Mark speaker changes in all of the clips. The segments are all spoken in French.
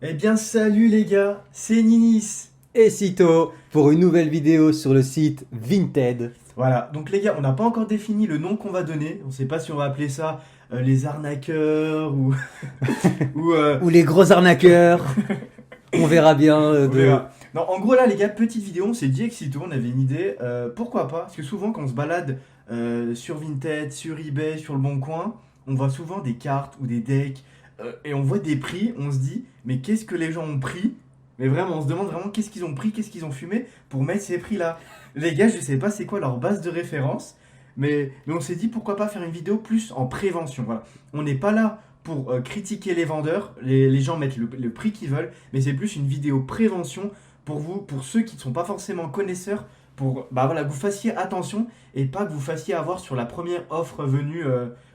Speaker 1: Eh bien salut les gars, c'est Ninis.
Speaker 2: Et sitôt pour une nouvelle vidéo sur le site Vinted.
Speaker 1: Voilà, donc les gars, on n'a pas encore défini le nom qu'on va donner. On sait pas si on va appeler ça les arnaqueurs ou... ou
Speaker 2: Ou les gros arnaqueurs. On verra bien
Speaker 1: on verra. Non, en gros là les gars, petite vidéo, on s'est dit Exito, on avait une idée. Pourquoi pas? Parce que souvent quand on se balade sur Vinted, sur eBay, sur le Bon Coin, on voit souvent des cartes ou des decks et on voit des prix, on se dit mais qu'est-ce que les gens ont pris? Mais vraiment, on se demande vraiment qu'est-ce qu'ils ont pris, qu'est-ce qu'ils ont fumé pour mettre ces prix-là. Les gars, je sais pas c'est quoi leur base de référence, mais on s'est dit pourquoi pas faire une vidéo plus en prévention. Voilà. On n'est pas là pour critiquer les vendeurs, les gens mettent le prix qu'ils veulent, mais c'est plus une vidéo prévention pour vous, pour ceux qui ne sont pas forcément connaisseurs, pour bah voilà, que vous fassiez attention et pas que vous fassiez avoir sur la première offre venue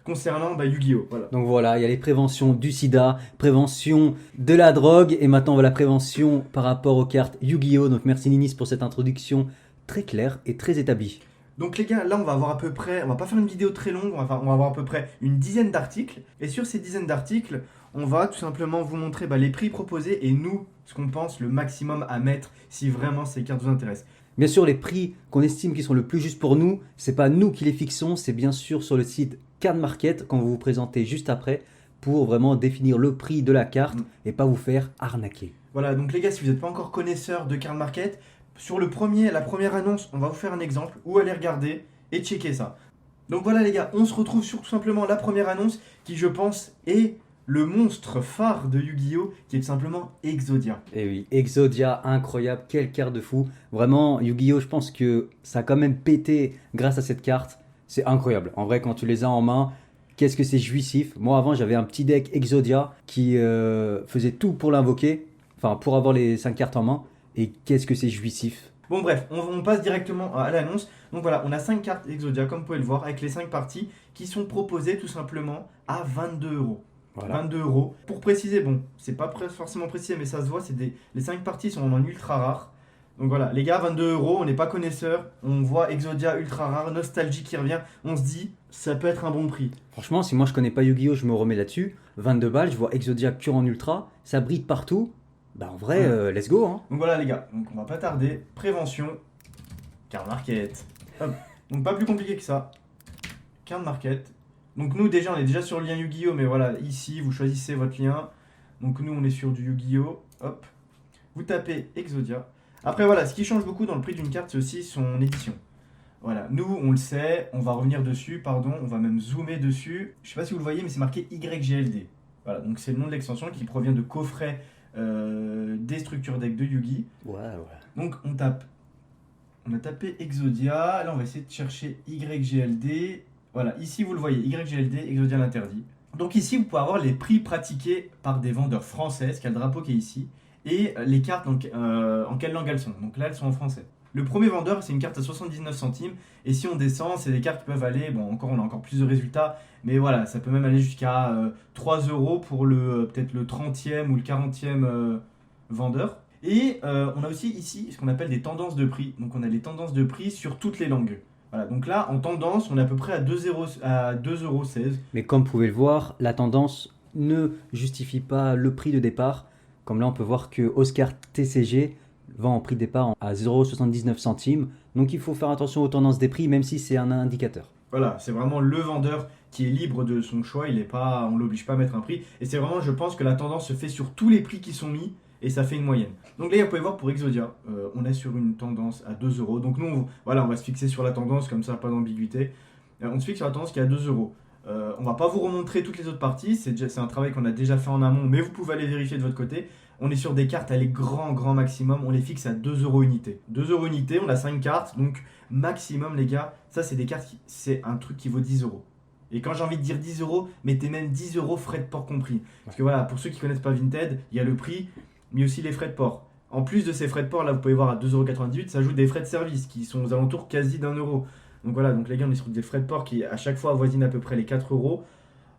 Speaker 1: concernant Yu-Gi-Oh! Voilà.
Speaker 2: Donc voilà, il y a les préventions du sida, prévention de la drogue et maintenant la prévention par rapport aux cartes Yu-Gi-Oh! Donc merci Ninis pour cette introduction très claire et très établie.
Speaker 1: Donc les gars, là on va avoir à peu près, on va pas faire une vidéo très longue, on va avoir à peu près une dizaine d'articles. Et sur ces dizaines d'articles, on va tout simplement vous montrer les prix proposés et nous, ce qu'on pense le maximum à mettre si vraiment ces cartes vous intéressent.
Speaker 2: Bien sûr, les prix qu'on estime qui sont le plus justes pour nous, c'est pas nous qui les fixons, c'est bien sûr sur le site Card Market qu'on va vous présenter juste après pour vraiment définir le prix de la carte et pas vous faire arnaquer.
Speaker 1: Voilà, donc les gars, si vous n'êtes pas encore connaisseur de Card Market, sur la première annonce, on va vous faire un exemple où aller regarder et checker ça. Donc voilà les gars, on se retrouve sur tout simplement la première annonce qui je pense est le monstre phare de Yu-Gi-Oh! Qui est tout simplement Exodia.
Speaker 2: Et oui, Exodia, incroyable, quelle carte de fou. Vraiment, Yu-Gi-Oh! Je pense que ça a quand même pété grâce à cette carte. C'est incroyable. En vrai, quand tu les as en main, qu'est-ce que c'est jouissif. Moi, avant, j'avais un petit deck Exodia qui faisait tout pour l'invoquer. Enfin, pour avoir les 5 cartes en main. Et qu'est-ce que c'est jouissif.
Speaker 1: Bon bref, on passe directement à l'annonce. Donc voilà, on a 5 cartes Exodia, comme vous pouvez le voir, avec les 5 parties qui sont proposées tout simplement à 22 euros.
Speaker 2: Voilà.
Speaker 1: 22 euros. Pour préciser, bon, c'est pas forcément précisé, mais ça se voit, les 5 parties sont en ultra rare. Donc voilà, les gars, 22 euros, on n'est pas connaisseurs, on voit Exodia ultra rare, Nostalgie qui revient, on se dit, ça peut être un bon prix.
Speaker 2: Franchement, si moi je connais pas Yu-Gi-Oh! Je me remets là-dessus. 22 balles, je vois Exodia pure en ultra, ça brille partout. Bah en vrai, let's go hein.
Speaker 1: Donc voilà les gars, donc on va pas tarder, prévention, Card Market. Hop. Donc pas plus compliqué que ça, Card Market. Donc nous déjà, on est déjà sur le lien Yu-Gi-Oh! Mais voilà, ici, vous choisissez votre lien. Donc nous, on est sur du Yu-Gi-Oh! Hop. Vous tapez Exodia. Après voilà, ce qui change beaucoup dans le prix d'une carte, c'est aussi son édition. Voilà, nous on le sait, on va revenir dessus, pardon, on va même zoomer dessus. Je sais pas si vous le voyez, mais c'est marqué YGLD. Voilà, donc c'est le nom de l'extension qui provient de coffrets des structures deck de Yugi.
Speaker 2: Ouais.
Speaker 1: Donc on a tapé Exodia, là on va essayer de chercher YGLD. Voilà, ici vous le voyez, YGLD, Exodia l'interdit. Donc ici vous pouvez avoir les prix pratiqués par des vendeurs français, ce qu'il y a le drapeau qui est ici, et les cartes en quelle langue elles sont. Donc là elles sont en français. Le premier vendeur, c'est une carte à 79 centimes. Et si on descend, c'est des cartes qui peuvent aller, bon, on a encore plus de résultats, mais voilà, ça peut même aller jusqu'à 3 euros pour peut-être le 30e ou le 40e vendeur. Et on a aussi ici ce qu'on appelle des tendances de prix. Donc on a les tendances de prix sur toutes les langues. Voilà, donc là, en tendance, on est à peu près à 2,16 €.
Speaker 2: Mais comme vous pouvez le voir, la tendance ne justifie pas le prix de départ. Comme là, on peut voir que Oscar TCG vend en prix de départ à 0,79 centimes. Donc il faut faire attention aux tendances des prix, même si c'est un indicateur.
Speaker 1: Voilà, c'est vraiment le vendeur qui est libre de son choix, on ne l'oblige pas à mettre un prix. Et c'est vraiment, je pense que la tendance se fait sur tous les prix qui sont mis, et ça fait une moyenne. Donc là, vous pouvez voir pour Exodia, on est sur une tendance à 2 euros. Donc nous, on va se fixer sur la tendance, comme ça, pas d'ambiguïté. On se fixe sur la tendance qui est à 2 euros. On va pas vous remontrer toutes les autres parties, c'est un travail qu'on a déjà fait en amont, mais vous pouvez aller vérifier de votre côté. On est sur des cartes, elle est grand maximum, on les fixe à 2 euros unité. 2 euros unité, on a 5 cartes, donc maximum les gars, ça c'est des cartes, c'est un truc qui vaut 10 euros. Et quand j'ai envie de dire 10 euros, mettez même 10 euros frais de port compris. Parce que voilà, pour ceux qui connaissent pas Vinted, il y a le prix, mais aussi les frais de port. En plus de ces frais de port, là vous pouvez voir à 2,98 €, ça ajoute des frais de service qui sont aux alentours quasi d'1 euro. Donc voilà, donc les gars, on est sur des frais de port qui à chaque fois avoisinent à peu près les 4 euros.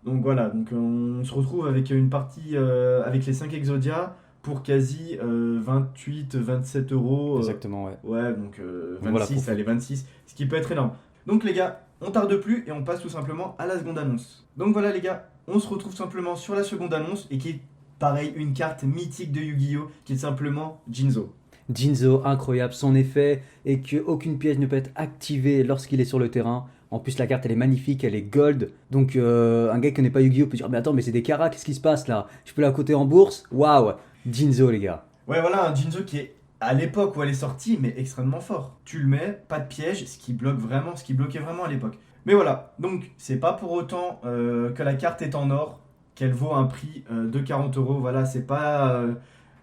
Speaker 1: Donc voilà, donc on se retrouve avec une partie avec les 5 Exodia pour quasi 28-27 euros.
Speaker 2: Exactement, ouais.
Speaker 1: Ouais, donc 26,
Speaker 2: voilà,
Speaker 1: allez 26, ce qui peut être énorme. Donc les gars, on tarde plus et on passe tout simplement à la seconde annonce. Donc voilà les gars, on se retrouve simplement sur la seconde annonce et qui est pareil, une carte mythique de Yu-Gi-Oh! Qui est simplement Jinzo.
Speaker 2: Jinzo, incroyable, son effet est qu'aucune pièce ne peut être activée lorsqu'il est sur le terrain. En plus, la carte elle est magnifique, elle est gold. Donc, un gars qui connaît pas Yu-Gi-Oh! Peut dire: mais attends, mais c'est des carats, qu'est-ce qui se passe là? Je peux la coter en bourse? Waouh! Jinzo, les gars.
Speaker 1: Ouais, voilà, un Jinzo qui est, à l'époque où elle est sortie, mais extrêmement fort. Tu le mets, pas de piège, ce qui bloquait vraiment à l'époque. Mais voilà, donc c'est pas pour autant que la carte est en or, qu'elle vaut un prix de 40 €. Voilà, c'est pas,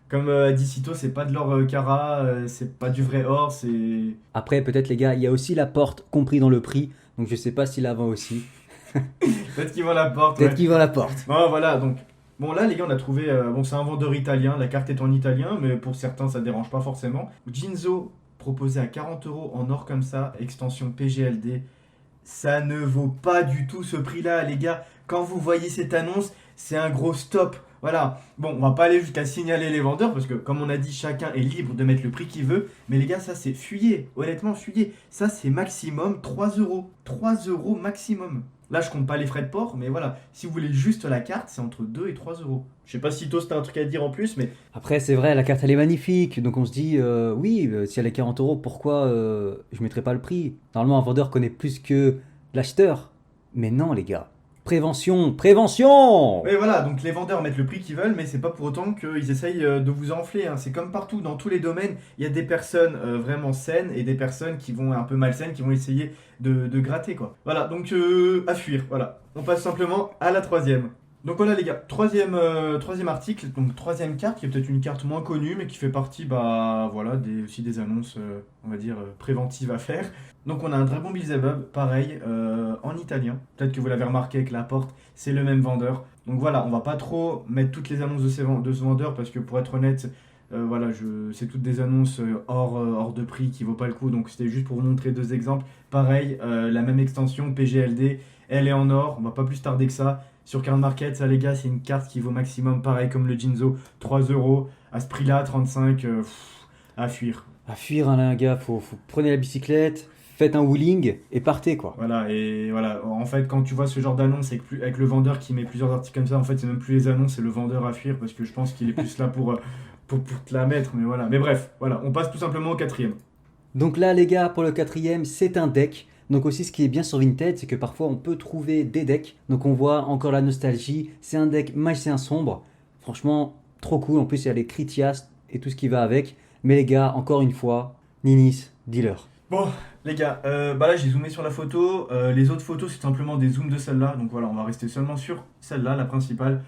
Speaker 1: comme a dit Cito, c'est pas de l'or Cara, c'est pas du vrai or, c'est...
Speaker 2: Après, peut-être, les gars, il y a aussi la porte compris dans le prix. Donc, je sais pas s'il la vend aussi.
Speaker 1: Peut-être qu'ils vont la porte,
Speaker 2: Peut-être
Speaker 1: ouais.
Speaker 2: qu'il vend la porte.
Speaker 1: Bon, voilà, donc... Bon, là, les gars, on a trouvé... bon, c'est un vendeur italien, la carte est en italien, mais pour certains, ça dérange pas forcément. Jinzo, proposé à 40 € en or comme ça, extension PGLD. Ça ne vaut pas du tout ce prix-là, les gars. Quand vous voyez cette annonce, c'est un gros stop. Voilà. Bon, on va pas aller jusqu'à signaler les vendeurs, parce que, comme on a dit, chacun est libre de mettre le prix qu'il veut. Mais les gars, ça, c'est fuyez. Honnêtement, fuyez. Ça, c'est maximum 3 €. 3 € maximum. Là, je compte pas les frais de port, mais voilà. Si vous voulez juste la carte, c'est entre 2 et 3 €. Je sais pas si Toast a un truc à dire en plus, mais
Speaker 2: Après, c'est vrai, la carte elle est magnifique. Donc, on se dit: oui, si elle est 40 €, pourquoi je mettrais pas le prix? Normalement, un vendeur connaît plus que l'acheteur. Mais non, les gars. Prévention, prévention!
Speaker 1: oui, voilà, donc les vendeurs mettent le prix qu'ils veulent, mais c'est pas pour autant qu'ils essayent de vous enfler, hein. C'est comme partout, dans tous les domaines, il y a des personnes vraiment saines et des personnes qui vont un peu malsaines, qui vont essayer de gratter, quoi. Voilà, donc à fuir, voilà. On passe simplement à la troisième. Donc voilà les gars, troisième article, donc troisième carte, qui est peut-être une carte moins connue, mais qui fait partie, bah voilà, aussi des annonces, on va dire, préventives à faire. Donc on a un Dragon Beelzebub, pareil, en italien. Peut-être que vous l'avez remarqué avec la porte, c'est le même vendeur. Donc voilà, on va pas trop mettre toutes les annonces de ce vendeur, parce que pour être honnête, voilà, c'est toutes des annonces hors de prix qui vaut pas le coup. Donc c'était juste pour vous montrer deux exemples. Pareil, la même extension PGLD, elle est en or, on va pas plus tarder que ça. Sur Card Market, ça les gars, c'est une carte qui vaut maximum, pareil comme le Jinzo, 3 €. À ce prix-là, 35, à fuir.
Speaker 2: À fuir, hein, les gars, prenez la bicyclette, faites un wheeling et partez, quoi.
Speaker 1: Voilà, et voilà, en fait, quand tu vois ce genre d'annonce avec le vendeur qui met plusieurs articles comme ça, en fait, c'est même plus les annonces, c'est le vendeur à fuir, parce que je pense qu'il est plus là pour te la mettre, mais voilà. Mais bref, voilà, on passe tout simplement au quatrième.
Speaker 2: Donc là, les gars, pour le quatrième, c'est un deck. Donc aussi, ce qui est bien sur Vinted, c'est que parfois on peut trouver des decks. Donc on voit encore la nostalgie. C'est un deck magicien sombre. Franchement, trop cool. En plus, il y a les Critias et tout ce qui va avec. Mais les gars, encore une fois, Ninis, dealer.
Speaker 1: Bon, les gars, bah là j'ai zoomé sur la photo. Les autres photos, c'est simplement des zooms de celle-là. Donc voilà, on va rester seulement sur celle-là, la principale.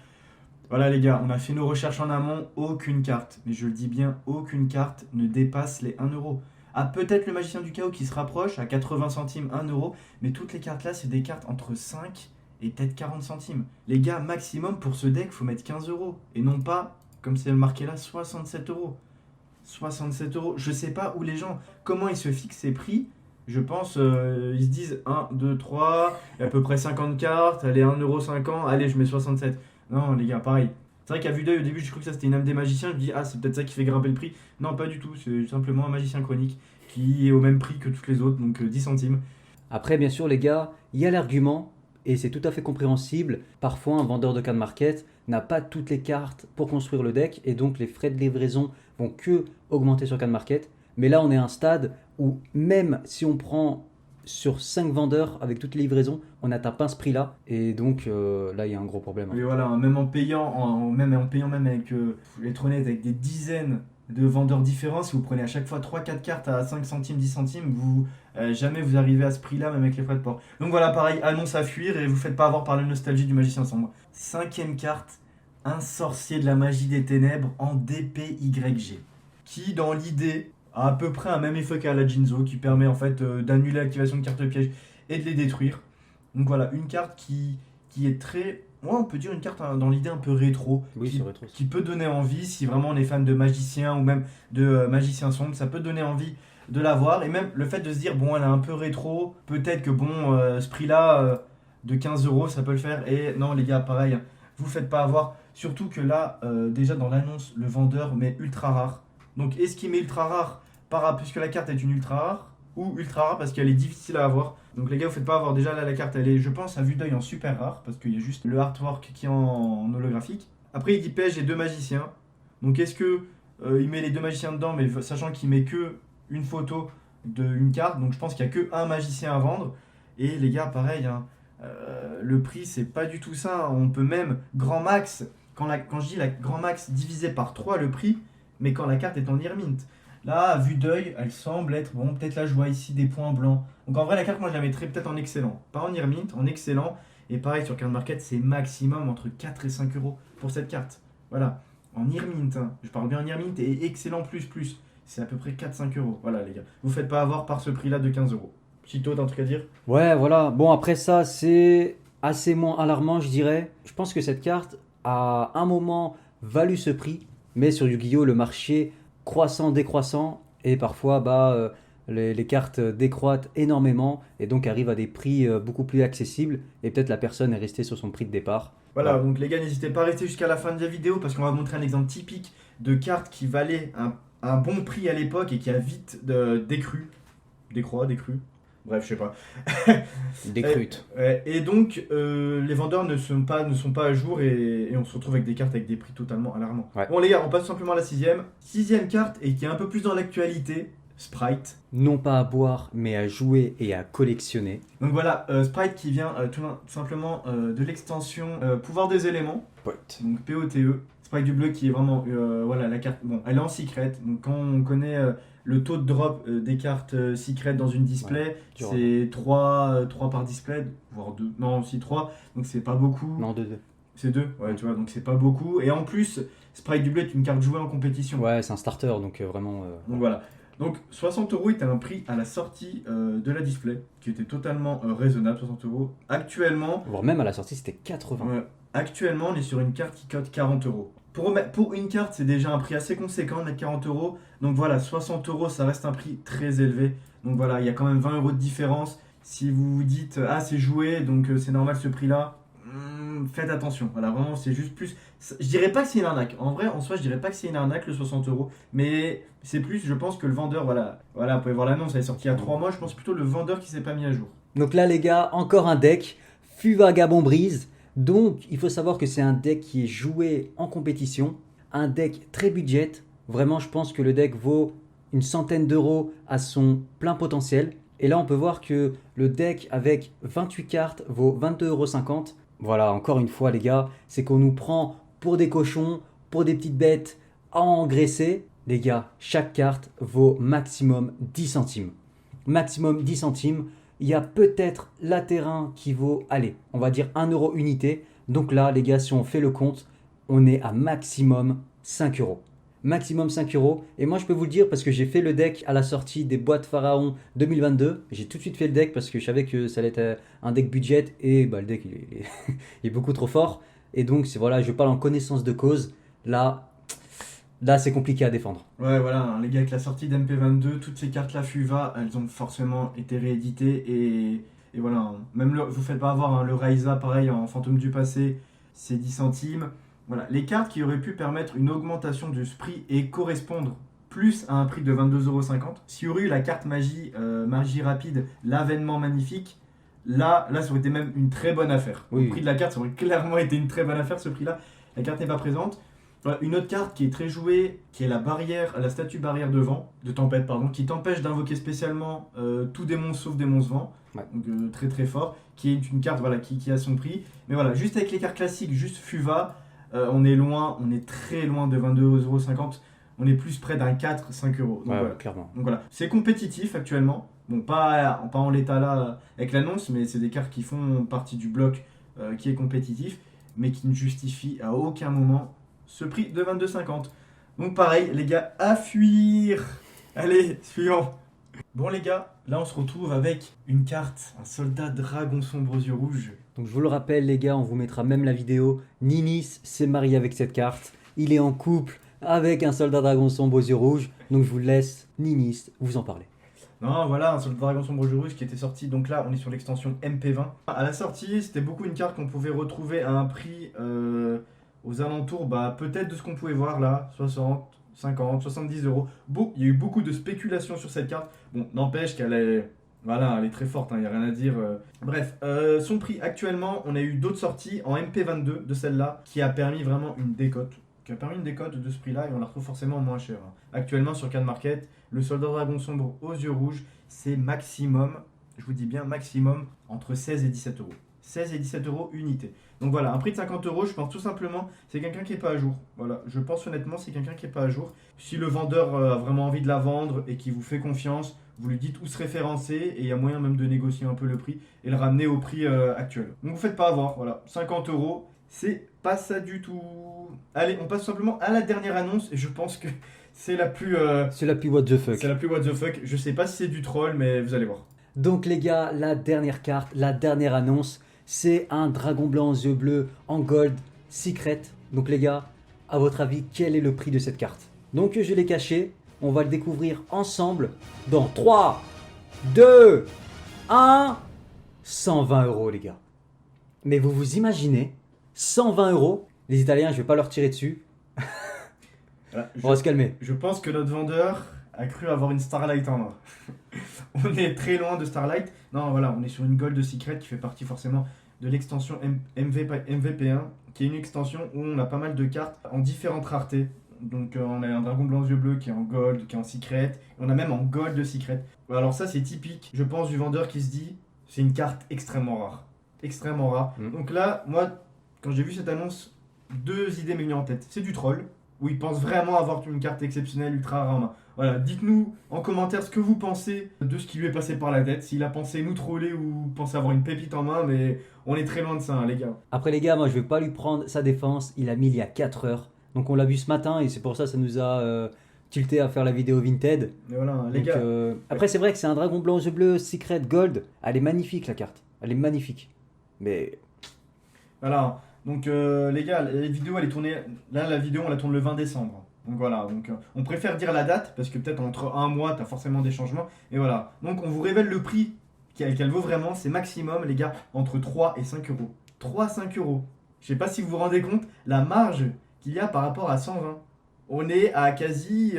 Speaker 1: Voilà, les gars, on a fait nos recherches en amont. Aucune carte, mais je le dis bien, aucune carte ne dépasse les 1 €. Ah, peut-être le magicien du chaos qui se rapproche à 80 centimes, 1 €. Mais toutes les cartes là, c'est des cartes entre 5 et peut-être 40 centimes. Les gars, maximum pour ce deck, faut mettre 15 €. Et non pas, comme c'est marqué là, 67 €. 67 €. Je sais pas où les gens, comment ils se fixent ces prix. Je pense, ils se disent 1, 2, 3, à peu près 50 cartes, allez, 1,50 €, allez, je mets 67. Non, les gars, pareil. C'est vrai qu'à vue d'œil, au début, j'ai cru que ça c'était une âme des magiciens. Je me dis, ah, c'est peut-être ça qui fait grimper le prix. Non, pas du tout. C'est simplement un magicien chronique qui est au même prix que toutes les autres, donc 10 centimes.
Speaker 2: Après, bien sûr, les gars, il y a l'argument. Et c'est tout à fait compréhensible. Parfois, un vendeur de card market n'a pas toutes les cartes pour construire le deck. Et donc, les frais de livraison vont que augmenter sur card market. Mais là, on est à un stade où même si on prend sur 5 vendeurs avec toutes les livraisons, on n'atteint pas ce prix-là. Et donc là, il y a un gros problème.
Speaker 1: Et voilà, même en payant, même avec, faut être honnête, avec des dizaines de vendeurs différents, si vous prenez à chaque fois 3-4 cartes à 5 centimes, 10 centimes, jamais vous arrivez à ce prix-là, même avec les frais de port. Donc voilà, pareil, annonce à fuir et vous faites pas avoir par la nostalgie du magicien sombre. Cinquième carte, un sorcier de la magie des ténèbres en DPYG, qui dans l'idée a à peu près un même effet qu'à la Jinzo, qui permet en fait d'annuler l'activation de cartes pièges et de les détruire. Donc voilà, une carte qui est très... Ouais, on peut dire une carte dans l'idée un peu rétro,
Speaker 2: Oui, c'est rétro.
Speaker 1: qui peut donner envie, si vraiment on est fan de magicien ou même de magicien sombre, ça peut donner envie de l'avoir. Et même le fait de se dire, bon, elle est un peu rétro, peut-être que bon, ce prix-là, de 15 €, ça peut le faire. Et non, les gars, pareil, vous faites pas avoir. Surtout que là, déjà dans l'annonce, le vendeur met ultra rare. Donc est-ce qu'il met ultra rare puisque la carte est une ultra rare, ou ultra rare parce qu'elle est difficile à avoir? Donc les gars, vous faites pas avoir. Déjà là, la carte, elle est, je pense, à vue d'œil en super rare, parce qu'il y a juste le artwork qui est en holographique. Après, il dit PSG 2 magiciens. Donc, est-ce que il met les 2 magiciens dedans, mais sachant qu'il met que une photo d'une carte. Donc, je pense qu'il n'y a que un magicien à vendre. Et les gars, pareil, hein, le prix, c'est pas du tout ça. On peut même, grand max, quand je dis la grand max divisé par 3 le prix, mais quand la carte est en near mint. Là, à vue d'œil, elle semble être, bon, peut-être là, je vois ici des points blancs. Donc en vrai, la carte, moi, je la mettrais peut-être en excellent. Pas en near mint, en excellent. Et pareil, sur Card Market, c'est maximum entre 4 et 5 euros pour cette carte. Voilà. En near mint, hein. Je parle bien en near mint et excellent plus plus. C'est à peu près 4-5 euros. Voilà, les gars. Vous faites pas avoir par ce prix-là de 15 euros. Sitôt, t'as un truc à dire?
Speaker 2: Ouais, voilà. Bon, après ça, c'est assez moins alarmant, je dirais. Je pense que cette carte a un moment valu ce prix, mais sur Yu-Gi-Oh, le marché croissant, décroissant, et parfois les cartes décroîtent énormément et donc arrivent à des prix beaucoup plus accessibles. Et peut-être la personne est restée sur son prix de départ.
Speaker 1: Voilà,
Speaker 2: Voilà.
Speaker 1: donc les gars, n'hésitez pas à rester jusqu'à la fin de la vidéo parce qu'on va vous montrer un exemple typique de carte qui valait un bon prix à l'époque et qui a vite décru. Décru. Bref, je sais pas.
Speaker 2: Décrute.
Speaker 1: Et donc, les vendeurs ne sont pas à jour et on se retrouve avec des cartes avec des prix totalement alarmants.
Speaker 2: Ouais.
Speaker 1: Bon, les gars, on passe simplement à la sixième. Sixième carte et qui est un peu plus dans l'actualité, Sprite.
Speaker 2: Non pas à boire, mais à jouer et à collectionner.
Speaker 1: Donc voilà, Sprite qui vient tout simplement de l'extension Pouvoir des éléments.
Speaker 2: Pote.
Speaker 1: Donc POTE, Sprite du bleu qui est vraiment, voilà, la carte, bon, elle est en secret, donc quand on connaît le taux de drop des cartes secret dans une display,
Speaker 2: dur,
Speaker 1: c'est 3 par display, voire 2, non, aussi 3, donc c'est pas beaucoup,
Speaker 2: Non, deux.
Speaker 1: c'est 2, ouais, tu vois, donc c'est pas beaucoup, et en plus, Sprite du bleu est une carte jouée en compétition,
Speaker 2: Ouais, c'est un starter, donc vraiment.
Speaker 1: donc voilà. Donc 60 euros était un prix à la sortie de la display, qui était totalement raisonnable, 60 euros. Actuellement,
Speaker 2: Voire même à la sortie, c'était 80.
Speaker 1: ouais. Actuellement, on est sur une carte qui cote 40 euros. Pour une carte, c'est déjà un prix assez conséquent de mettre 40 euros. Donc voilà, 60 euros, ça reste un prix très élevé. Donc voilà, il y a quand même 20 euros de différence. Si vous vous dites, ah, c'est joué, donc c'est normal ce prix-là, faites attention. Voilà, vraiment, c'est juste plus. Je dirais pas que c'est une arnaque. En vrai, en soi, je dirais pas que c'est une arnaque, le 60 euros. Mais c'est plus, je pense que le vendeur, voilà, vous pouvez voir l'annonce, elle est sortie il y a 3 mois. Je pense plutôt le vendeur qui s'est pas mis à jour.
Speaker 2: Donc là, les gars, encore un deck. Fuva-Gabon Brise. Donc, il faut savoir que c'est un deck qui est joué en compétition. Un deck très budget. Vraiment, je pense que le deck vaut une centaine d'euros à son plein potentiel. Et là, on peut voir que le deck avec 28 cartes vaut 22,50 €. Voilà, encore une fois, les gars, c'est qu'on nous prend pour des cochons, pour des petites bêtes à engraisser. Les gars, chaque carte vaut maximum 10 centimes. Maximum 10 centimes. Il y a peut-être la terrain qui vaut, allez, on va dire 1 euro unité. Donc là, les gars, si on fait le compte, on est à maximum 5 euros. Maximum 5 euros. Et moi, je peux vous le dire parce que j'ai fait le deck à la sortie des boîtes Pharaon 2022. J'ai tout de suite fait le deck parce que je savais que ça allait être un deck budget et bah, le deck il est beaucoup trop fort. Et donc, voilà, je parle en connaissance de cause. Là, c'est compliqué à défendre.
Speaker 1: Ouais, voilà, hein, les gars, avec la sortie d'MP22, toutes ces cartes-là FUVA, elles ont forcément été rééditées et voilà, hein. Même vous faites pas avoir, hein, le Raiza, pareil, en Fantôme du passé, c'est 10 centimes. Voilà, les cartes qui auraient pu permettre une augmentation du prix et correspondre plus à un prix de 22,50 €. S'il y aurait eu la carte magie rapide, l'avènement magnifique, là, ça aurait été même une très bonne affaire.
Speaker 2: Oui,
Speaker 1: Le prix de la carte, ça aurait clairement été une très bonne affaire, ce prix-là. La carte n'est pas présente. Voilà, une autre carte qui est très jouée, qui est la statue barrière de tempête, pardon, qui t'empêche d'invoquer spécialement tout démon sauf démon vent.
Speaker 2: Ouais.
Speaker 1: Donc très très fort, qui est une carte, voilà, qui a son prix. Mais voilà, juste avec les cartes classiques, juste FUVA, on est très loin de 22,50 €. On est plus près d'un 4-5 euros. Donc,
Speaker 2: Ouais,
Speaker 1: voilà.
Speaker 2: clairement.
Speaker 1: Donc voilà, c'est compétitif actuellement. Bon, pas en l'état là avec l'annonce, mais c'est des cartes qui font partie du bloc qui est compétitif, mais qui ne justifie à aucun moment ce prix de 22,50. Donc pareil, les gars, à fuir. Allez, suivant. Bon les gars, là on se retrouve avec une carte, un soldat dragon sombre aux yeux rouges.
Speaker 2: Donc je vous le rappelle les gars, on vous mettra même la vidéo. Ninis s'est marié avec cette carte. Il est en couple avec un soldat dragon sombre aux yeux rouges. Donc je vous laisse, Ninis, vous en parler.
Speaker 1: Non, voilà, un soldat dragon sombre aux yeux rouges qui était sorti. Donc là, on est sur l'extension MP20. À la sortie, c'était beaucoup une carte qu'on pouvait retrouver à un prix aux alentours, peut-être de ce qu'on pouvait voir là, 60, 50, 70 euros. Bon, il y a eu beaucoup de spéculation sur cette carte. Bon, n'empêche qu'elle est Voilà, elle est très forte, il n'y a rien à dire. Bref, son prix actuellement, on a eu d'autres sorties en MP22 de celle-là qui a permis vraiment une décote. Qui a permis une décote de ce prix-là et on la retrouve forcément moins cher. Actuellement sur Can Market, le soldat dragon sombre aux yeux rouges, c'est maximum, je vous dis bien maximum, entre 16 et 17 euros. 16 et 17 euros unité. Donc voilà, un prix de 50 euros, je pense tout simplement, c'est quelqu'un qui n'est pas à jour. Voilà, je pense honnêtement, c'est quelqu'un qui n'est pas à jour. Si le vendeur a vraiment envie de la vendre et qui vous fait confiance, vous lui dites où se référencer et il y a moyen même de négocier un peu le prix et le ramener au prix actuel. Donc vous faites pas avoir, voilà, 50 euros, c'est pas ça du tout. Allez, on passe simplement à la dernière annonce et je pense que c'est la plus...
Speaker 2: C'est la plus what the fuck.
Speaker 1: c'est la plus what the fuck. Je sais pas si c'est du troll, mais vous allez voir.
Speaker 2: Donc les gars, la dernière carte, la dernière annonce, c'est un dragon blanc aux yeux bleus en gold secret. Donc les gars, à votre avis, quel est le prix de cette carte? Donc je l'ai caché, on va le découvrir ensemble dans 3, 2, 1, 120 euros les gars. Mais vous vous imaginez, 120 euros, les Italiens, je vais pas leur tirer dessus,
Speaker 1: Voilà,
Speaker 2: on va se calmer.
Speaker 1: je pense que notre vendeur a cru avoir une Starlight en or. On est très loin de Starlight. Non, voilà, on est sur une Gold Secret qui fait partie forcément de l'extension MVP1, qui est une extension où on a pas mal de cartes en différentes raretés. Donc on a un dragon blanc aux yeux bleus qui est en Gold, qui est en Secret. Et on a même en Gold Secret. Alors ça c'est typique, je pense, du vendeur qui se dit, c'est une carte extrêmement rare. Extrêmement rare. Donc là, moi, quand j'ai vu cette annonce, deux idées m'est venues en tête. C'est du troll, où il pense vraiment avoir une carte exceptionnelle ultra rare en main. Voilà, dites-nous en commentaire ce que vous pensez de ce qui lui est passé par la tête, s'il a pensé nous troller ou pensé avoir une pépite en main, mais on est très loin de ça, hein, les gars.
Speaker 2: Après les gars, moi je vais pas lui prendre sa défense, il a mis il y a 4 heures. Donc on l'a vu ce matin et c'est pour ça que ça nous a tilté à faire la vidéo Vinted.
Speaker 1: Mais voilà, les
Speaker 2: Donc,
Speaker 1: gars.
Speaker 2: après c'est vrai que c'est un dragon blanc aux yeux bleus Secret Gold. Elle est magnifique la carte, elle est magnifique. Mais
Speaker 1: Voilà, donc les gars, la vidéo elle est tournée. Là, la vidéo on la tourne le 20 décembre. Donc voilà, donc on préfère dire la date parce que peut-être entre un mois t'as forcément des changements. Et voilà, donc on vous révèle le prix qu'elle vaut vraiment. C'est maximum, les gars, entre 3 et 5 euros. 3 à 5 euros. Je sais pas si vous vous rendez compte la marge qu'il y a par rapport à 120. On est à quasi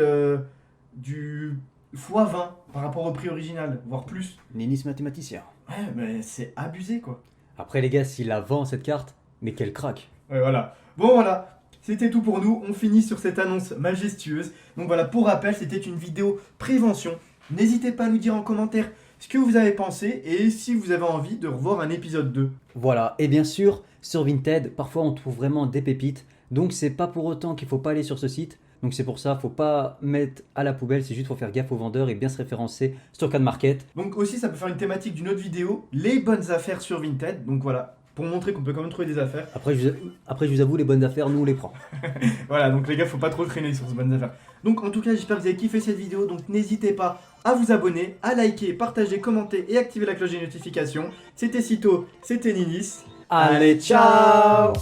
Speaker 1: du x20 par rapport au prix original, voire plus.
Speaker 2: Ninis mathématicien.
Speaker 1: Ouais, mais c'est abusé quoi.
Speaker 2: Après les gars, s'il la vend cette carte, mais quel crack.
Speaker 1: Ouais, voilà. Bon, voilà. C'était tout pour nous. On finit sur cette annonce majestueuse. Donc voilà, pour rappel, c'était une vidéo prévention. N'hésitez pas à nous dire en commentaire ce que vous avez pensé et si vous avez envie de revoir un épisode 2.
Speaker 2: Voilà, et bien sûr, sur Vinted, parfois on trouve vraiment des pépites. Donc c'est pas pour autant qu'il faut pas aller sur ce site. Donc c'est pour ça, faut pas mettre à la poubelle, c'est juste faut faire gaffe aux vendeurs et bien se référencer sur Can Market.
Speaker 1: Donc aussi, ça peut faire une thématique d'une autre vidéo, les bonnes affaires sur Vinted. Donc voilà, pour montrer qu'on peut quand même trouver des affaires.
Speaker 2: Après je vous avoue, les bonnes affaires, nous on les prend.
Speaker 1: Voilà, donc les gars, faut pas trop traîner sur ces bonnes affaires. Donc en tout cas, j'espère que vous avez kiffé cette vidéo. Donc n'hésitez pas à vous abonner, à liker, partager, commenter et activer la cloche des notifications. C'était Cito, c'était Ninis.
Speaker 2: Allez, ciao!